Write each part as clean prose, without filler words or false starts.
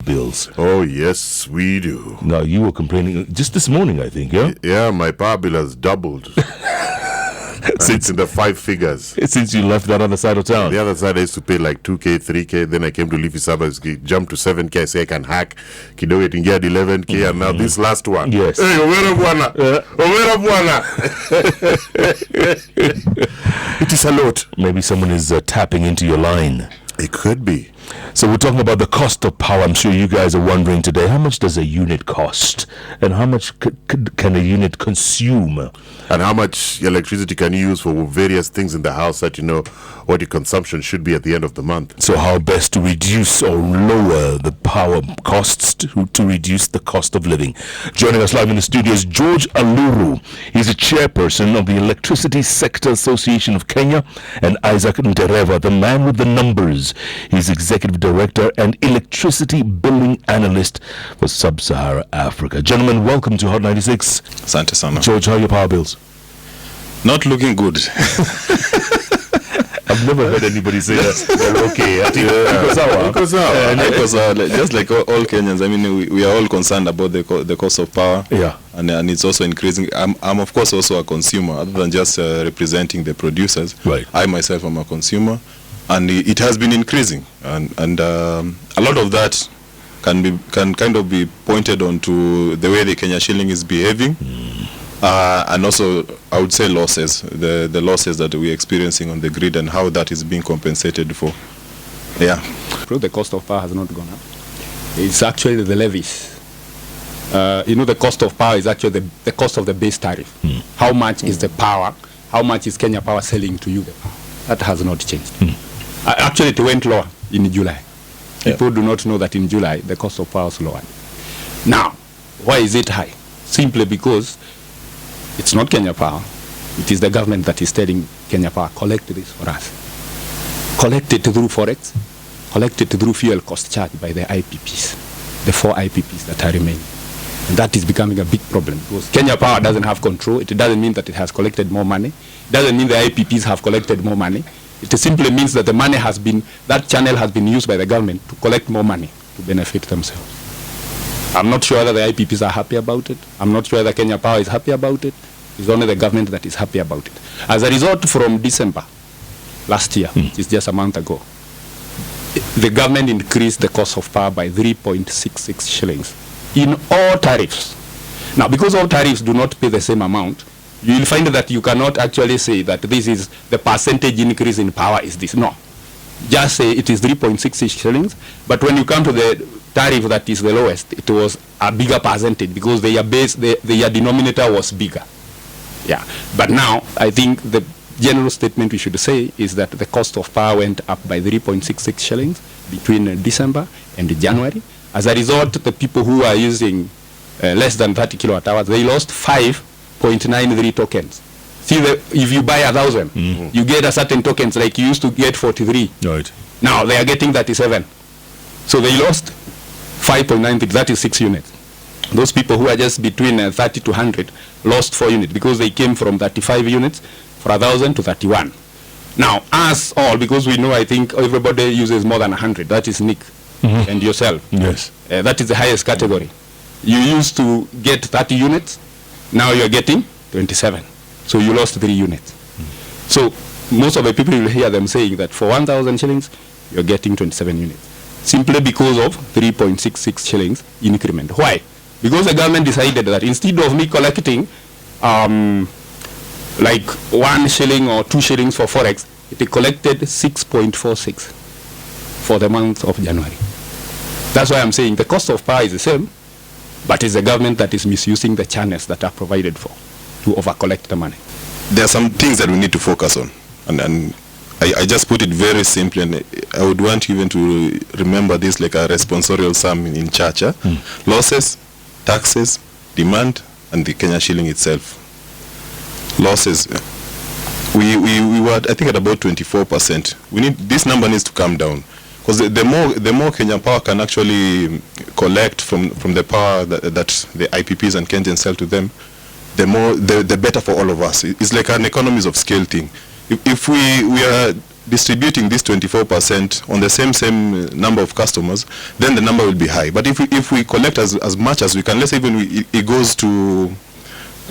bills. Oh, yes, we do. Now, you were complaining just this morning, I think, yeah? Yeah, my power bill has doubled. It's in the 5 figures. Since you left that other side of town. The other side I used to pay like 2K, 3K. Then I came to Leafy Suburbs, jumped to 7K. I say I can hack. Kidogo it get 11K. And now this last one. Yes. Hey, Owera Bwana. Owera Bwana. It is a lot. Maybe someone is tapping into your line. It could be. So we're talking about the cost of power. I'm sure you guys are wondering today, how much does a unit cost? And how much can a unit consume? And how much electricity can you use for various things in the house that you know what your consumption should be at the end of the month? So how best to reduce or lower the power costs to reduce the cost of living? Joining us live in the studio is George Aluru. He's a chairperson of the Electricity Sector Association of Kenya, and Isaac Ndereva, the man with the numbers. He's Executive Director and Electricity Billing Analyst for Sub-Sahara Africa. Gentlemen, welcome to Hot 96. Asante sana. George, how are your power bills? Not looking good. I've never heard anybody say that. They're okay. Just like all Kenyans, I mean, we are all concerned about the cost of power. Yeah. And it's also increasing. I'm of course also a consumer, other than just representing the producers. Right. I myself am a consumer, and it has been increasing. And a lot of that can kind of be pointed on to the way the Kenya shilling is behaving. And also, I would say losses, the losses that we're experiencing on the grid and how that is being compensated for. Yeah. The cost of power has not gone up. It's actually the levies. The cost of power is actually the cost of the base tariff. How much is the power? How much is Kenya Power selling to you the power? That has not changed. Actually, it went lower in July. People do not know that in July, the cost of power is lower. Now, why is it high? Simply because it's not Kenya Power. It is the government that is telling Kenya Power, collect this for us. Collect it through Forex, collect it through fuel cost charge by the IPPs, the 4 IPPs that are remaining. And that is becoming a big problem because Kenya Power doesn't have control. It doesn't mean that it has collected more money. It doesn't mean the IPPs have collected more money. It simply means that the money that channel has been used by the government to collect more money to benefit themselves. I'm not sure that the IPPs are happy about it. I'm not sure that Kenya Power is happy about it. It's only the government that is happy about it. As a result, from December last year, which is just a month ago, the government increased the cost of power by 3.66 shillings in all tariffs. Now, because all tariffs do not pay the same amount, you will find that you cannot actually say that this is the percentage increase in power is this. No. Just say it is 3.66 shillings, but when you come to the tariff that is the lowest, it was a bigger percentage because their denominator was bigger. Yeah. But now, I think the general statement we should say is that the cost of power went up by 3.66 shillings between December and January. As a result, the people who are using less than 30 kilowatt hours, they lost 5.93 tokens. See, if you buy 1,000, you get a certain tokens, like you used to get 43. Right. Now they are getting 37. So they lost 5.93, that is 6 units. Those people who are just between 30 to 100 lost 4 units because they came from 35 units for 1,000 to 31. Now, us all, because we know, I think everybody uses more than 100. That is Nick and yourself. Yes. That is the highest category. You used to get 30 units. Now you're getting 27. So you lost 3 units. So most of the people will hear them saying that for 1,000 shillings, you're getting 27 units. Simply because of 3.66 shillings increment. Why? Because the government decided that instead of me collecting like 1 shilling or 2 shillings for Forex, it collected 6.46 for the month of January. That's why I'm saying the cost of power is the same, but it's the government that is misusing the channels that are provided for to over-collect the money. There are some things that we need to focus on. And I just put it very simply, and I would want you even to remember this like a responsorial sum in church. Losses, taxes, demand, and the Kenya shilling itself. Losses. We were, I think, at about 24%. This number needs to come down. Because the more Kenya Power can actually collect from the power that the IPPs and Kenyans sell to them, the better for all of us. It's like an economies of scale thing. If we are distributing this 24% on the same number of customers, then the number will be high. But if we collect as much as we can, let's say even it goes to,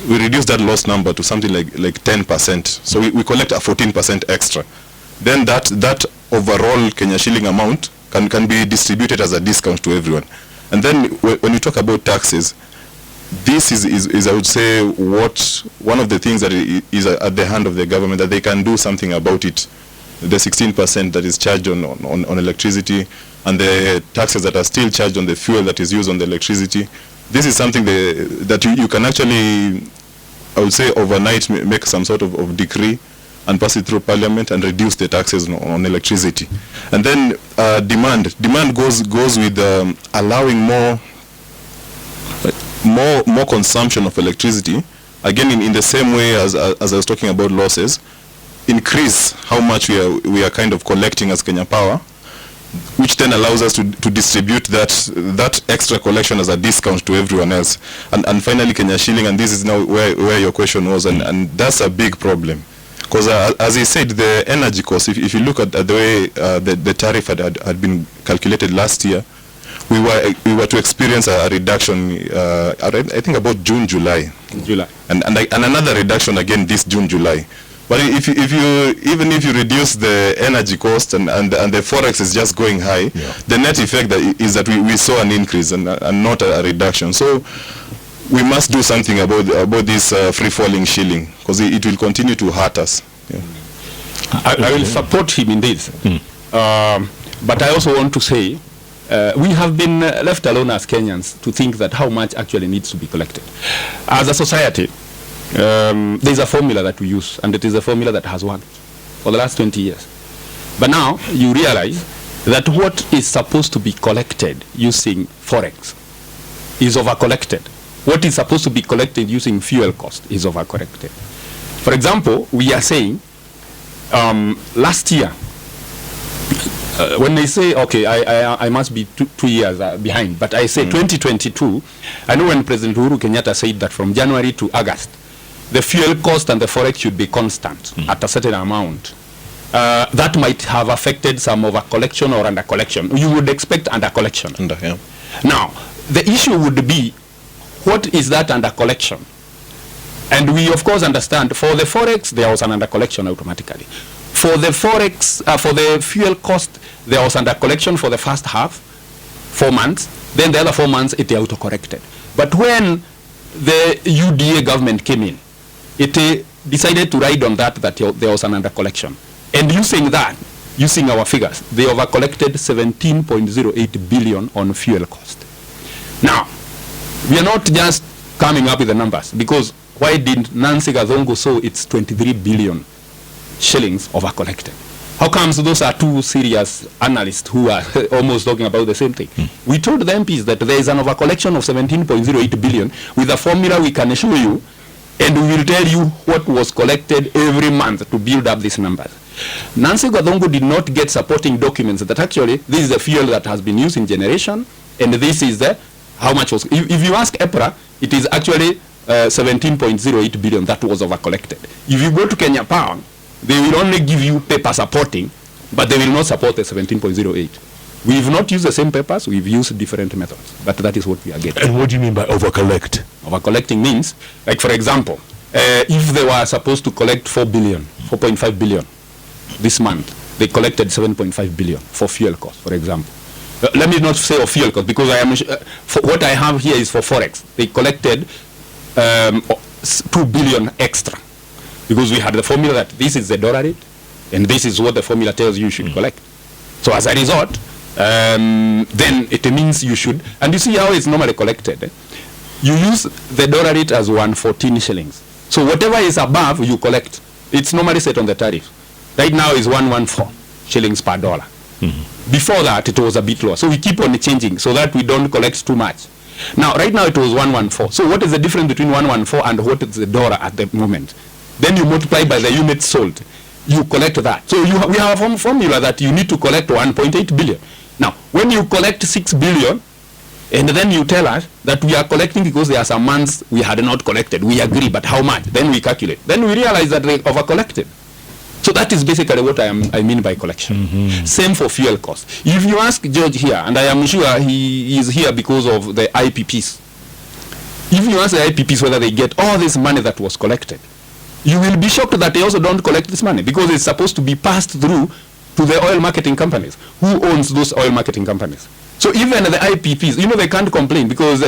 we reduce that loss number to something like 10%. So we collect a 14% extra. Then that overall Kenya shilling amount can be distributed as a discount to everyone. And then when you talk about taxes, this is I would say one of the things that is at the hand of the government, that they can do something about it. The 16% that is charged on electricity, and the taxes that are still charged on the fuel that is used on the electricity. This is something that you can actually, I would say, overnight make some sort of decree and pass it through parliament and reduce the taxes on electricity. And then demand goes with allowing more consumption of electricity, again in the same way as I was talking about losses, increase how much we are kind of collecting as Kenya Power, which then allows us to distribute that extra collection as a discount to everyone else. And finally Kenya shilling, and this is now where your question was, and that's a big problem. Because as I said, the energy cost, if you look at the way the tariff had been calculated last year, we were to experience a reduction, I think about June, July. And another reduction again this June, July. But if you reduce the energy cost and the forex is just going high, the net effect is that we saw an increase and not a reduction. So we must do something about this free falling shilling, because it will continue to hurt us. Yeah. I will support him in this, but I also want to say we have been left alone as Kenyans to think that how much actually needs to be collected. As a society, there's a formula that we use, and it is a formula that has worked for the last 20 years. But now you realize that what is supposed to be collected using forex is over-collected. What is supposed to be collected using fuel cost is over-collected. For example, we are saying last year, when they say, okay, I must be 2 years behind, but I say 2022, I know when President Uhuru Kenyatta said that from January to August, the fuel cost and the forex should be constant at a certain amount. That might have affected some over collection or under collection. You would expect under collection. Yeah. Now, the issue would be, what is that under collection? And we of course understand for the forex there was an under collection automatically. For the forex, for the fuel cost, there was under collection for the first half, 4 months. Then the other 4 months it auto-corrected. But when the UDA government came in, it decided to ride on that there was an under collection. And using that, using our figures, they over-collected 17.08 billion on fuel cost. Now, we are not just coming up with the numbers, because why did Nancy Gathongo say it's 23 billion shillings over-collected? How comes those are two serious analysts who are almost talking about the same thing? We told the MPs that there is an over-collection of 17.08 billion with a formula we can show you, and we will tell you what was collected every month to build up these numbers. Nancy Gathongo did not get supporting documents that actually this is the fuel that has been used in generation, and this is the how much was. If you ask EPRA, it is actually 17.08 billion that was over-collected. If you go to Kenya Power, they will only give you paper supporting, but they will not support the 17.08. We've not used the same papers, we've used different methods, but that is what we are getting. And what do you mean by over-collect? Over-collecting means, like for example, if they were supposed to collect 4.5 billion this month, they collected 7.5 billion for fuel cost, for example. Let me not say of fuel cost, because I am what I have here is for forex. They collected 2 billion extra, because we had the formula that this is the dollar rate, and this is what the formula tells you should collect. So as a result, then it means you should, and you see how it's normally collected. You use the dollar rate as 114 shillings. So whatever is above, you collect. It's normally set on the tariff. Right now is 114 shillings per dollar. Before that, it was a bit lower. So we keep on changing so that we don't collect too much. Now, right now it was 114. So what is the difference between 114 and what is the dollar at the moment? Then you multiply by the units sold. You collect that. So we have a formula that you need to collect 1.8 billion. Now, when you collect 6 billion, and then you tell us that we are collecting because there are some months we had not collected. We agree, but how much? Then we calculate. Then we realize that they over-collected. So that is basically what I mean by collection. Same for fuel costs. If you ask George here, and I am sure he is here because of the IPPs, if you ask the IPPs whether they get all this money that was collected, you will be shocked that they also don't collect this money, because it's supposed to be passed through to the oil marketing companies. Who owns those oil marketing companies? So even the IPPs, they can't complain because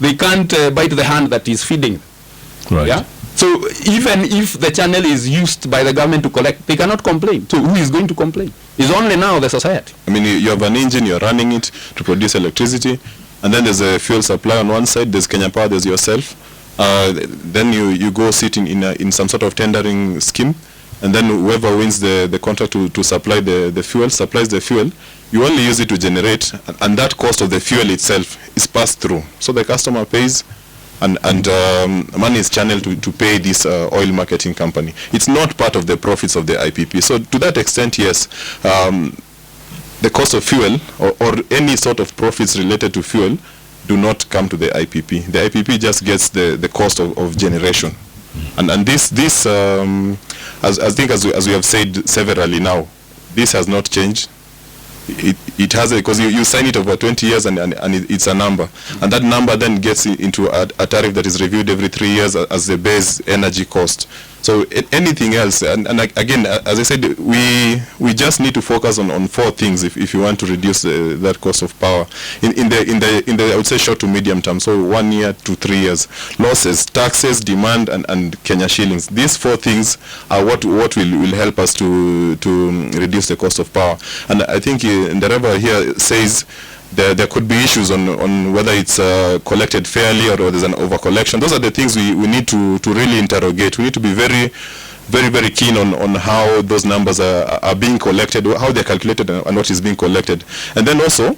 they can't bite the hand that is feeding. Right. Yeah. So even if the channel is used by the government to collect, they cannot complain. So who is going to complain? It's only now the society. I mean, you have an engine, you're running it to produce electricity, and then there's a fuel supply on one side, there's Kenya Power, there's yourself. Then you go sit in some sort of tendering scheme, and then whoever wins the contract to supply the fuel, supplies the fuel. You only use it to generate, and that cost of the fuel itself is passed through. So the customer pays, and money is channeled to pay this oil marketing company. It's not part of the profits of the IPP. So to that extent, yes, the cost of fuel or any sort of profits related to fuel do not come to the IPP. The IPP just gets the cost of generation. And this as we have said severally now, this has not changed. It has, because you sign it over 20 years and it's a number, and that number then gets into a tariff that is reviewed every 3 years as the base energy cost. So anything else, and again, as I said, we just need to focus on 4 things if you want to reduce that cost of power in the I would say short to medium term. So 1 year to 3 years: losses, taxes, demand, and Kenya shillings. These 4 things are what will help us to reduce the cost of power. And I think Ndereba here says there could be issues on whether it's collected fairly or there's an over-collection. Those are the things we need to really interrogate. We need to be very, very, very keen on how those numbers are being collected, how they're calculated, and what is being collected. And then also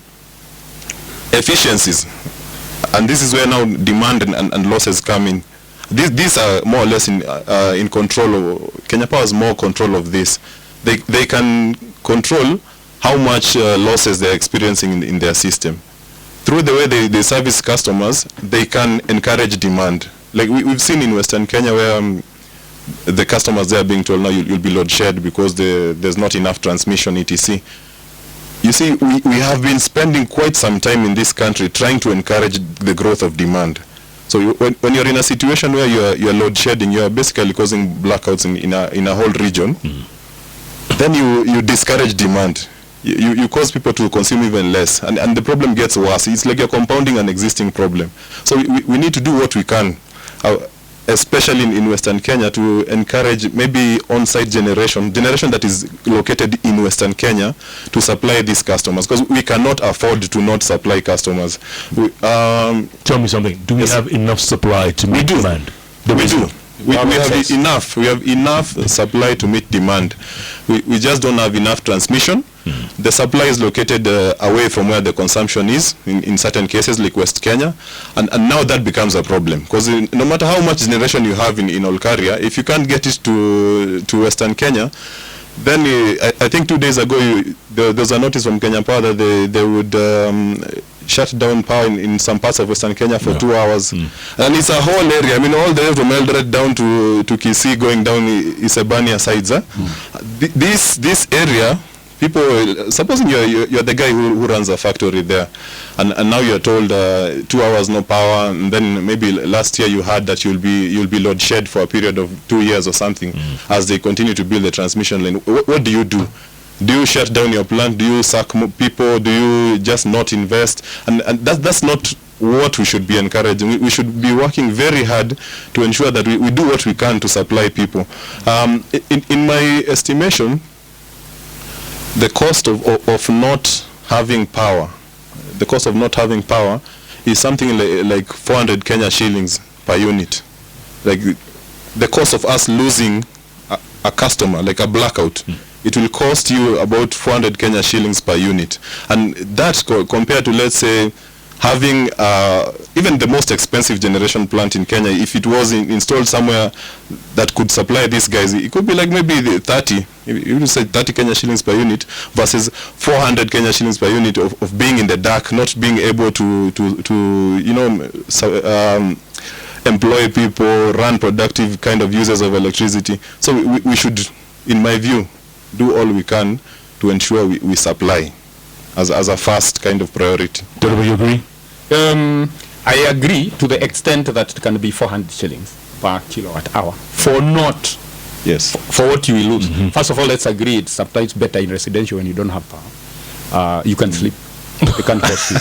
efficiencies. And this is where now demand and losses come in. These are more or less in control. Kenya Power has more control of this. They can control how much losses they're experiencing in their system. Through the way they service customers, they can encourage demand. Like we've seen in Western Kenya, where the customers there are being told, now you'll be load shed because there's not enough transmission, etc. You see, we have been spending quite some time in this country trying to encourage the growth of demand. So when you're in a situation where you're load shedding, you're basically causing blackouts in a whole region, then you discourage demand. You cause people to consume even less, and the problem gets worse. It's like you're compounding an existing problem. So we need to do what we can, especially in Western Kenya, to encourage maybe on-site generation that is located in Western Kenya to supply these customers, because we cannot afford to not supply customers. Tell me something. Do we have enough supply to meet demand? We do. We have enough. We have enough supply to meet demand. We just don't have enough transmission. The supply is located away from where the consumption is in certain cases, like West Kenya, and now that becomes a problem, because no matter how much generation you have in Olkaria, if you can't get it to Western Kenya, then I think 2 days ago there was a notice from Kenya Power that they would shut down power in some parts of Western Kenya for 2 hours. And it's a whole area. I mean, all the way from Eldoret down to Kisii, going down Isebania sides. This area, people, supposing you're the guy who runs a factory there, and now you're told 2 hours no power, and then maybe last year you heard that you'll be load shed for a period of 2 years or something as they continue to build the transmission line. What do you do? Do you shut down your plant? Do you sack people? Do you just not invest? And that's not what we should be encouraging. We should be working very hard to ensure that we do what we can to supply people. In my estimation, the cost of not having power, is something like 400 Kenya shillings per unit. Like the cost of us losing a customer, like a blackout, it will cost you about 400 Kenya shillings per unit. And that compared to, let's say, having even the most expensive generation plant in Kenya, if it was installed somewhere that could supply these guys, it could be like maybe 30, you say 30 Kenya shillings per unit versus 400 Kenya shillings per unit of being in the dark, not being able to employ people, run productive kind of users of electricity. So we should in my view, do all we can to ensure we supply as a first kind of priority. Do you agree? I agree to the extent that it can be 400 shillings per kilowatt hour for not Yes. for what you will lose. First of all, let's agree it's sometimes better in residential when you don't have power. You can sleep. It can cost you.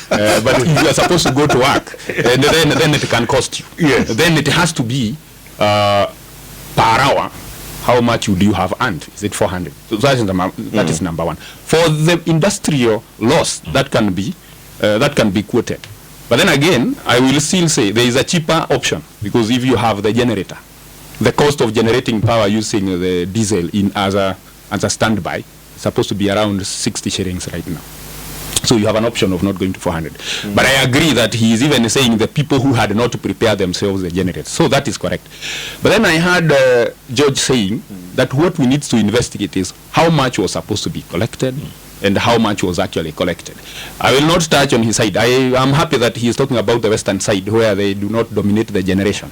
But if you are supposed to go to work, and then it can cost you. Yes. Then it has to be per hour. How much would you have earned? Is it 400? So that is number one. For the industrial loss, that can be quoted. But then again, I will still say there is a cheaper option, because if you have the generator, the cost of generating power using the diesel as a standby is supposed to be around 60 shillings right now. So you have an option of not going to 400. But I agree that he is even saying the people who had not prepared themselves the generators. So that is correct. But then I heard George saying that what we need to investigate is how much was supposed to be collected and how much was actually collected. I will not touch on his side. I am happy that he is talking about the western side where they do not dominate the generation.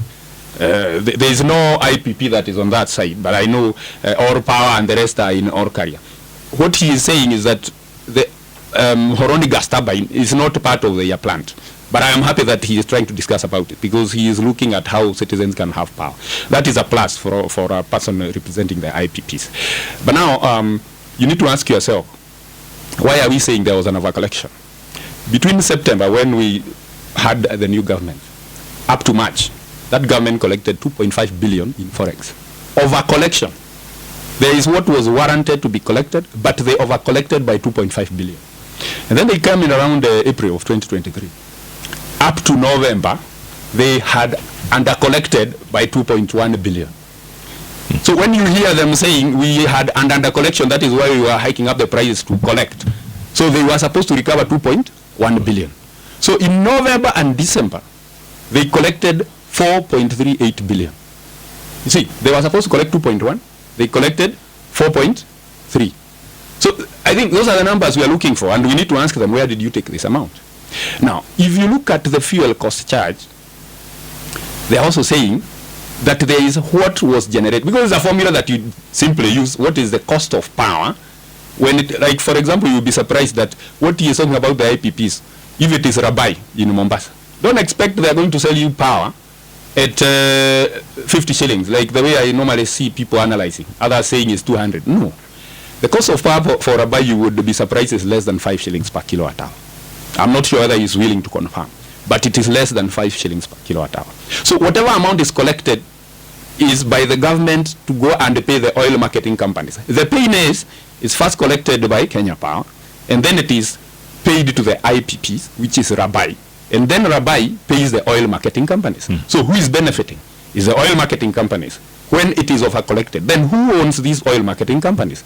There is no IPP that is on that side, but I know Ore Power and the rest are in Ore Carrier. What he is saying is that the Horoni gas turbine is not part of the plant. But I am happy that he is trying to discuss about it, because he is looking at how citizens can have power. That is a plus for a person representing the IPPs. But now, you need to ask yourself, why are we saying there was an overcollection? Between September, when we had the new government, up to March, that government collected 2.5 billion in forex. Overcollection. There is what was warranted to be collected, but they overcollected by 2.5 billion. And then they came in around April of 2023. Up to November, they had undercollected by 2.1 billion. So when you hear them saying we had an undercollection, that is why we were hiking up the prices to collect. So they were supposed to recover 2.1 billion. So in November and December, they collected 4.38 billion. You see, they were supposed to collect 2.1, they collected 4.3. So I think those are the numbers we are looking for, and we need to ask them, where did you take this amount? Now, if you look at the fuel cost charge, they are also saying that there is what was generated, because it's a formula that you simply use, what is the cost of power, when it, like for example, you'll be surprised that what he is talking about the IPPs, if it is Rabai in Mombasa, don't expect they are going to sell you power at 50 shillings, like the way I normally see people analyzing. Others saying is 200. No. The cost of power for Rabai, you would be surprised, is less than 5 shillings per kilowatt hour. I'm not sure whether he's willing to confirm, but it is less than 5 shillings per kilowatt hour. So whatever amount is collected is by the government to go and pay the oil marketing companies. The payment is first collected by Kenya Power, and then it is paid to the IPPs, which is Rabai. And then Rabai pays the oil marketing companies. So who is benefiting? Is the oil marketing companies. When it is over-collected, then who owns these oil marketing companies?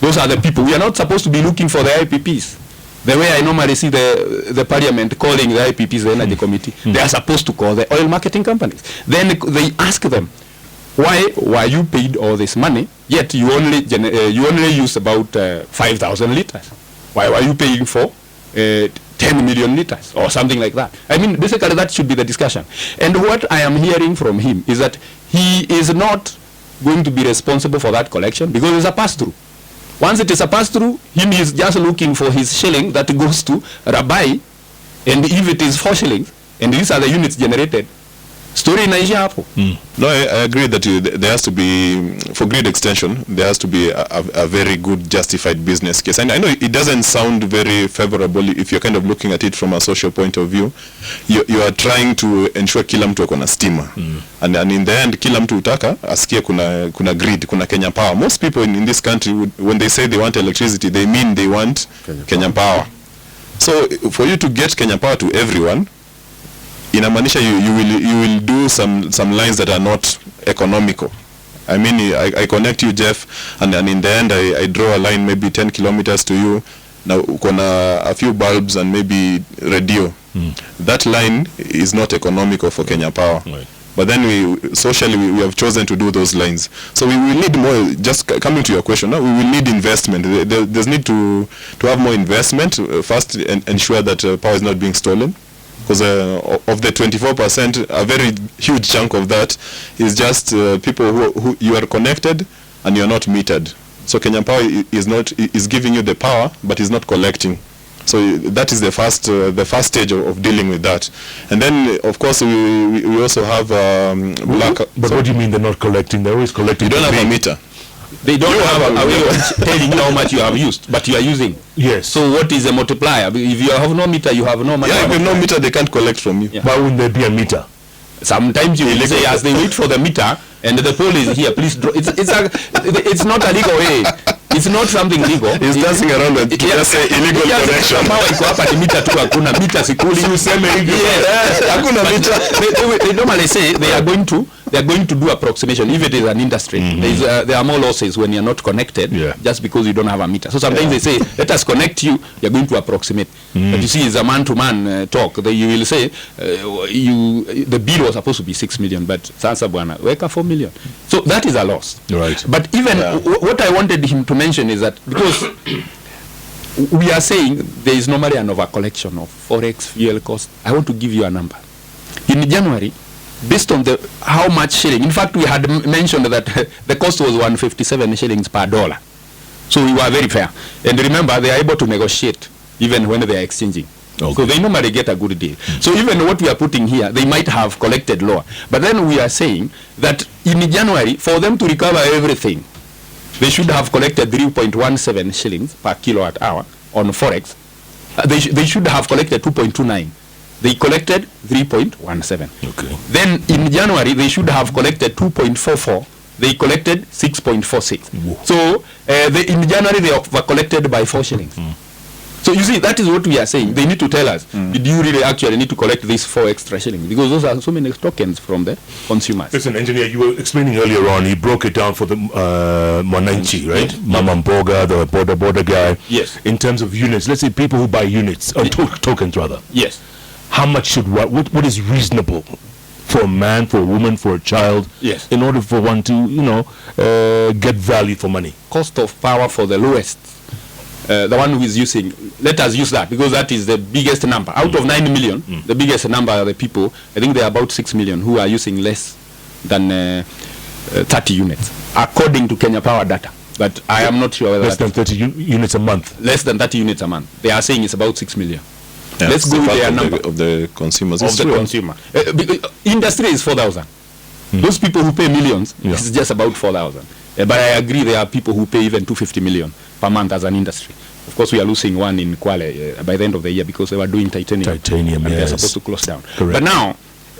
Those are the people. We are not supposed to be looking for the IPPs. The way I normally see the parliament calling the IPPs the energy committee, they are supposed to call the oil marketing companies. Then they ask them, why were you paid all this money, yet you only use about 5,000 liters? Why were you paying for 10 million liters or something like that? I mean, basically that should be the discussion. And what I am hearing from him is that he is not going to be responsible for that collection, because it's a pass-through. Once it is a pass-through, he is just looking for his shilling that goes to Rabai, and if it is 4 shillings, and these are the units generated, story inaisha hapo. No, I agree that there has to be, for grid extension, there has to be a very good justified business case. And I know it doesn't sound very favorable if you're kind of looking at it from a social point of view. You are trying to ensure kila mtu akona stima. And in the end, kila mtu utaka asikie kuna grid, kuna Kenya Power. Most people in this country, when they say they want electricity, they mean they want Kenya Power. So for you to get Kenya Power to everyone, inamaanisha you will do some lines that are not economical. I mean, I connect you, Jeff, and in the end I draw a line maybe 10 kilometers to you. Now kuna a few bulbs and maybe radio. That line is not economical for Kenya Power. Right. But then we have chosen to do those lines. So we will need more, just coming to your question, now we will need investment. There's need to have more investment first, and ensure that power is not being stolen. Because of the 24%, a very huge chunk of that is just people who you are connected, and you're not metered. So Kenya Power is giving you the power, but is not collecting. So that is the first stage of dealing with that. And then, of course, we also have black. But what do you mean they're not collecting? They're always collecting. You don't have a meter. They don't have a way of telling you how much you have used, but you are using. Yes. So what is a multiplier? If you have no meter, you have no money. Yeah, if you have no meter, they can't collect from you. Yeah. Why wouldn't there be a meter? Sometimes you will say, as they wait for the meter, and the pole is here, please draw. It's not a legal way. It's not something legal. He's dancing around and just say illegal connection. They normally say they are going to do approximation if it is an industry. There are more losses when you're not connected, just because you don't have a meter. So sometimes they say, let us connect you, you're going to approximate. But you see, it's a man-to-man talk. You will say, the bill was supposed to be 6 million, but Sansa Bwana, weka 4 million. So that is a loss. Right. But even what I wanted him to mention is that, because we are saying there is normally an over-collection of forex fuel cost. I want to give you a number. In January, based on how much shilling, in fact, we had mentioned that the cost was 157 shillings per dollar. So we were very fair. And remember, they are able to negotiate even when they are exchanging. Okay. So they normally get a good deal. So even what we are putting here, they might have collected lower. But then we are saying that in January, for them to recover everything, they should have collected 3.17 shillings per kilowatt hour on forex. They should have collected 2.29. They collected 3.17. Okay. Then in January, they should have collected 2.44. They collected 6.46. So in January, they were collected by 4 shillings. So you see, that is what we are saying. They need to tell us, did you really actually need to collect these 4 extra shillings? Because those are so many tokens from the consumers. Listen, engineer, you were explaining earlier on, he broke it down for the Mwananchi, right? Mama Mboga, the border guy. Yes. In terms of units, let's say people who buy units, or tokens rather. Yes. How much should what is reasonable for a man, for a woman, for a child? Yes. In order for one to, get value for money. Cost of power for the lowest. The one who is using, let us use that, because that is the biggest number. Out of 9 million, the biggest number are the people, I think there are about 6 million who are using less than 30 units, according to Kenya Power data. But I am not sure whether less than 30 units a month. Less than 30 units a month. They are saying it's about 6 million. Yeah, let's go with their number. Of the consumers. Of the consumer. Industry is 4,000. Those people who pay millions, it's just about 4,000. But I agree there are people who pay even 250 million per month as an industry. Of course, we are losing one in Kwale by the end of the year because they were doing titanium. And they're supposed to close down. Correct. But now,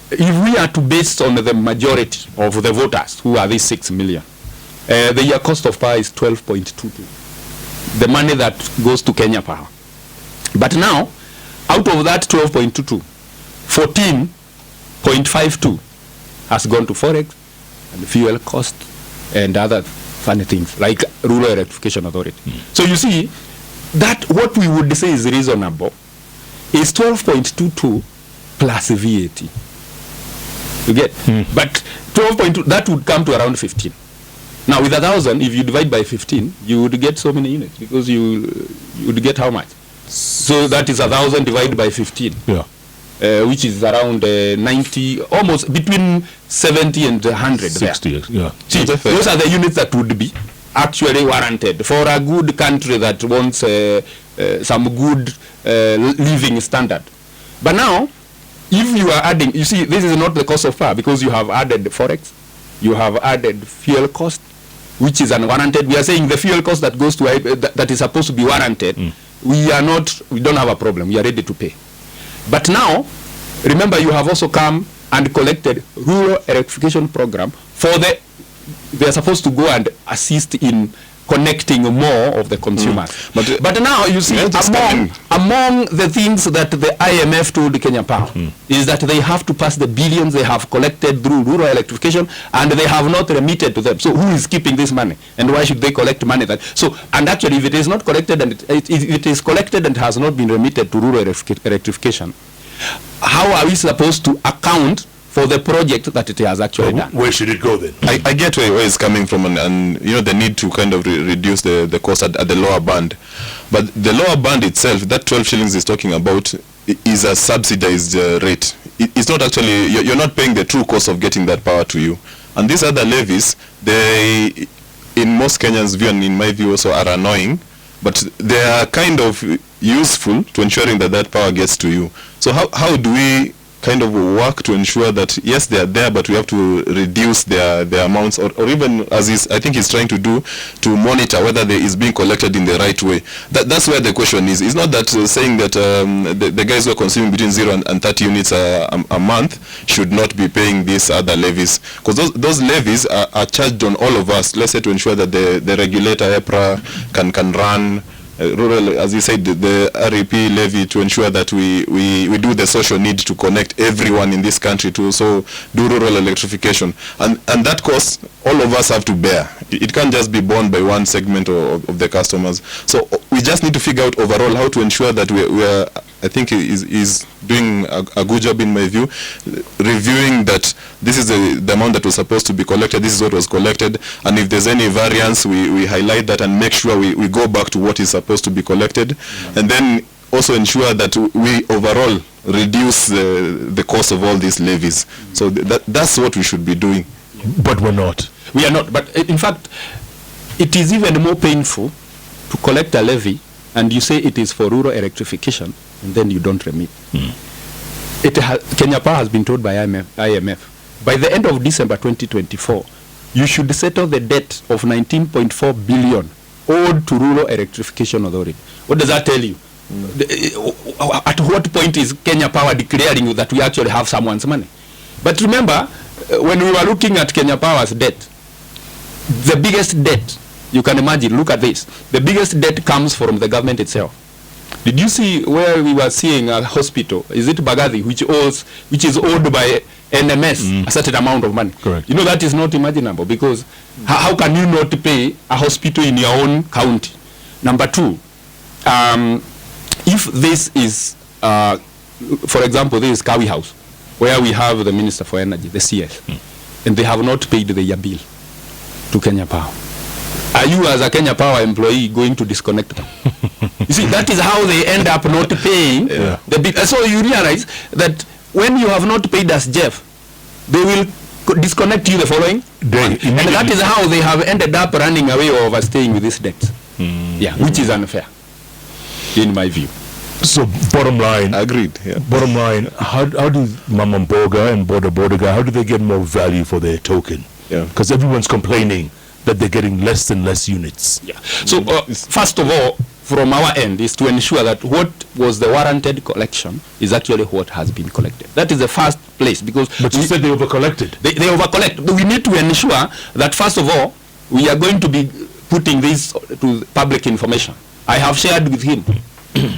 if we are to base on the majority of the voters, who are these 6 million, the year cost of power is 12.22. The money that goes to Kenya Power. But now, out of that 12.22, 14.52 has gone to forex and fuel cost and other funny things like Rural Electrification Authority. So you see, that what we would say is reasonable is 12.22 plus VAT. You get? But 12.2, that would come to around 15. Now with 1,000, if you divide by 15, you would get so many units, because you would get how much? So that is 1,000 divided by 15. Yeah. Which is around 90, almost between 70 and 100. 60, yeah. See, those are the units that would be actually warranted for a good country that wants some good living standard. But now, if you are adding, you see, this is not the cost of power, because you have added forex, you have added fuel cost, which is unwarranted. We are saying the fuel cost that goes to that is supposed to be warranted. We don't have a problem. We are ready to pay. But now, remember, you have also come and collected rural electrification program for they are supposed to go and assist in connecting more of the consumers. But now you see, among the things that the IMF told Kenya Power is that they have to pass the billions they have collected through rural electrification, and they have not remitted to them. So who is keeping this money, and why should they collect money? And actually, if it is not collected and it is collected and has not been remitted to rural electrification, how are we supposed to account for the project that it has actually done? Where should it go then? I get where it's coming from, and the need to kind of reduce the cost at the lower band. But the lower band itself, that 12 shillings is talking about, is a subsidized rate. It's not actually, you're not paying the true cost of getting that power to you. And these other levies, in most Kenyans' view and in my view also are annoying, but they are kind of useful to ensuring that that power gets to you. So how do we kind of work to ensure that, yes, they are there, but we have to reduce their amounts, or even, as I think he's trying to do, to monitor whether they is being collected in the right way. That's where the question is. It's not that saying that the guys who are consuming between 0 and 30 units a month should not be paying these other levies, because those levies are charged on all of us, let's say, to ensure that the regulator, EPRA, can run rural, as you said, the REP levy, to ensure that we do the social need to connect everyone in this country to also do rural electrification, and that cost all of us have to bear. It can't just be borne by one segment of the customers. So we just need to figure out overall how to ensure that we are, I think is doing a good job, in my view, reviewing that this is the amount that was supposed to be collected, this is what was collected, and if there's any variance, we highlight that and make sure we go back to what is supposed to be collected, and then also ensure that we overall reduce the cost of all these levies. So that's what we should be doing. But we're not. We are not. But in fact, it is even more painful to collect a levy and you say it is for rural electrification, and then you don't remit. Kenya Power has been told by IMF, by the end of December 2024, you should settle the debt of 19.4 billion owed to Rural Electrification Authority. What does that tell you? At what point is Kenya Power declaring that we actually have someone's money? But remember, when we were looking at Kenya Power's debt, the biggest debt, you can imagine, look at this, the biggest debt comes from the government itself. Did you see where we were seeing a hospital, is it Bagathi, which is owed by NMS a certain amount of money? Correct. You know, that is not imaginable, because how can you not pay a hospital in your own county? Number two, if this is, for example, this is Kawi House, where we have the Minister for Energy, the CS, and they have not paid their bill to Kenya Power. Are you, as a Kenya Power employee, going to disconnect them? You see, that is how they end up not paying the bill. So you realize that when you have not paid us, Jeff, they will disconnect you the following day. And that is how they have ended up running away or overstaying with this debt. Yeah, which is unfair, in my view. So bottom line, agreed. Yeah. Bottom line, how do Mama Mboga and Boda guy, how do they get more value for their token? Yeah. Because everyone's complaining that they're getting less and less units. Yeah. So first of all, from our end, is to ensure that what was the warranted collection is actually what has been collected. That is the first place, because but you said they overcollected. They overcollect. We need to ensure that first of all, we are going to be putting this to public information. I have shared with him.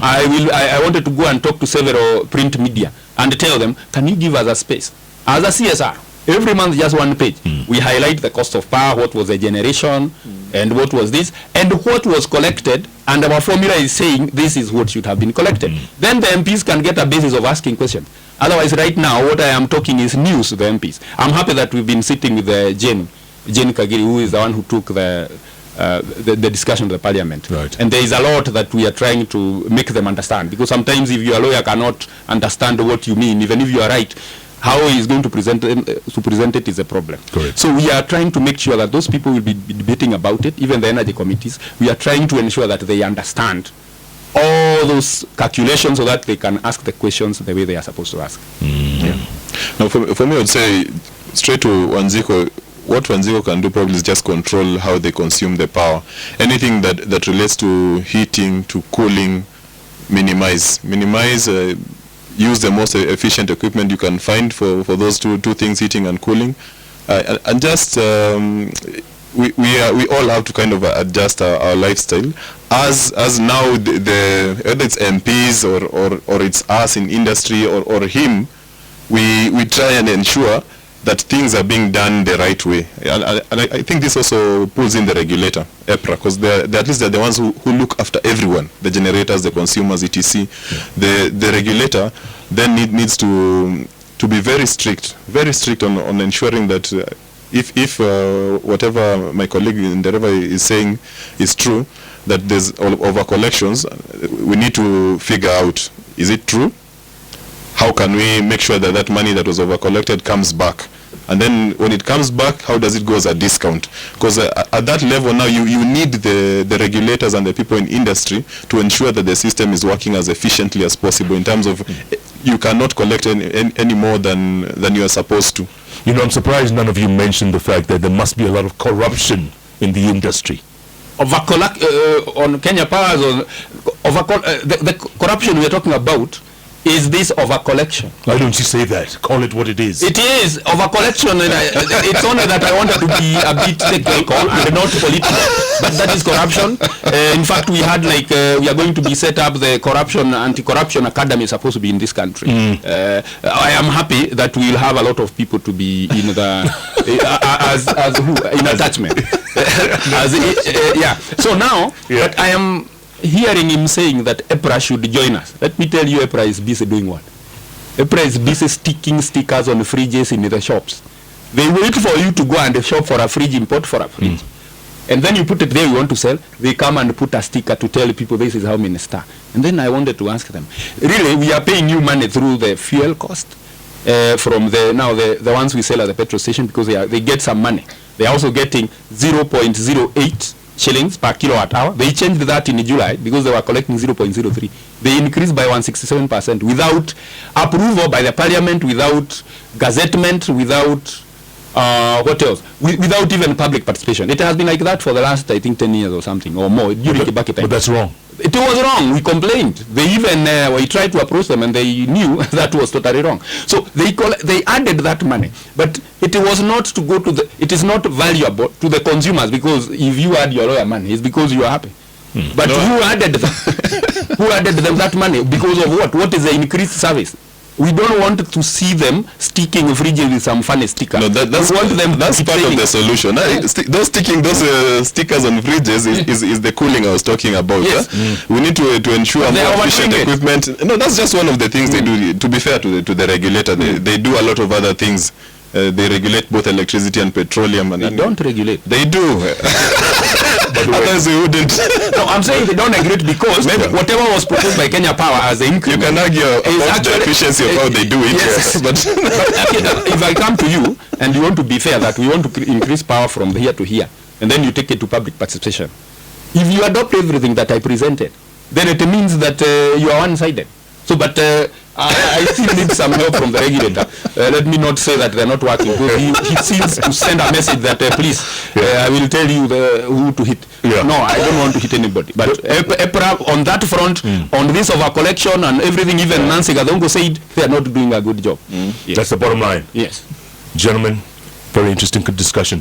I wanted to go and talk to several print media and tell them, can you give us a space? As a CSR, every month just one page. We highlight the cost of power, what was the generation, and what was this, and what was collected, and our formula is saying this is what should have been collected. Then the MPs can get a basis of asking questions. Otherwise, right now, what I am talking is news to the MPs. I'm happy that we've been sitting with Jane Kagiri, who is the one who took the discussion to the parliament. Right. And there is a lot that we are trying to make them understand, because sometimes if your lawyer cannot understand what you mean, even if you are right, how he is going to present it is a problem. Correct. So we are trying to make sure that those people will be debating about it, even the energy committees. We are trying to ensure that they understand all those calculations so that they can ask the questions the way they are supposed to ask. Yeah. Now, for me, I would say, straight to Wanziko, what Wanziko can do probably is just control how they consume the power. Anything that relates to heating, to cooling, minimize. Use the most efficient equipment you can find for those two things, heating and cooling, and just we all have to kind of adjust our lifestyle as now whether it's MPs or it's us in industry or him, we try and ensure that things are being done the right way, and I think this also pulls in the regulator, EPRA, because at least they're the ones who look after everyone, the generators, the consumers, etc. The regulator then needs to be very strict on ensuring that if whatever my colleague in Dereva is saying is true, that there's over collections, we need to figure out, is it true? How can we make sure that money that was over collected comes back? And then when it comes back, how does it go as a discount? Because at that level now, you need the regulators and the people in industry to ensure that the system is working as efficiently as possible in terms of you cannot collect any more than you are supposed to. You know, I'm surprised none of you mentioned the fact that there must be a lot of corruption in the industry. On Kenya Power, the corruption we are talking about is this over-collection. Why don't you say that? Call it what it is. It is over-collection, and it's only that I wanted to be a bit technical and not political, but that is corruption. In fact, we had we are going to be set up the anti-corruption academy supposed to be in this country. I am happy that we will have a lot of people to be in the in attachment. So now, but I am hearing him saying that EPRA should join us. Let me tell you, EPRA is busy doing what? EPRA is busy sticking stickers on fridges in the shops. They wait for you to go and shop for a fridge, import for a fridge. And then you put it there, you want to sell, they come and put a sticker to tell people this is how many star. And then I wanted to ask them, really, we are paying you money through the fuel cost from the ones we sell at the petrol station, because they get some money. They are also getting 0.08 shillings per kilowatt hour. They changed that in July because they were collecting 0.03. They increased by 167% without approval by the parliament, without gazettement, without what else? Without even public participation. It has been like that for the last, I think, 10 years or something or more during the Kibaki time. But that's wrong. It was wrong. We complained. They even we tried to approach them, and they knew that was totally wrong. So they added that money, but it was not to go to the. It is not valuable to the consumers, because if you add your lawyer money, it's because you are happy. But who added them? Who added them that money? Because of what? What is the increased service? We don't want to see them sticking fridges with some funny sticker. No, that's part of the solution. Those stickers on fridges is the cooling I was talking about. Yes. We need to ensure more efficient equipment. No, that's just one of the things they do. To be fair to the regulator, they do a lot of other things. They regulate both electricity and petroleum. And they don't regulate. They do. Otherwise we wouldn't. No, I'm saying they don't regulate because whatever was proposed by Kenya Power as the increment. You can argue about the efficiency of how they do it. Yes. But if I come to you and you want to be fair, that we want to increase power from here to here, and then you take it to public participation. If you adopt everything that I presented, then it means that you are one-sided. So, but I still need some help from the regulator. Let me not say that they're not working, because he seems to send a message that please, I will tell you who to hit. No, I don't want to hit anybody. But EPRA on that front, on this over collection and everything, even Nancy Gadongo said they are not doing a good job. Yes. That's the bottom line. Yes. Gentlemen, very interesting discussion.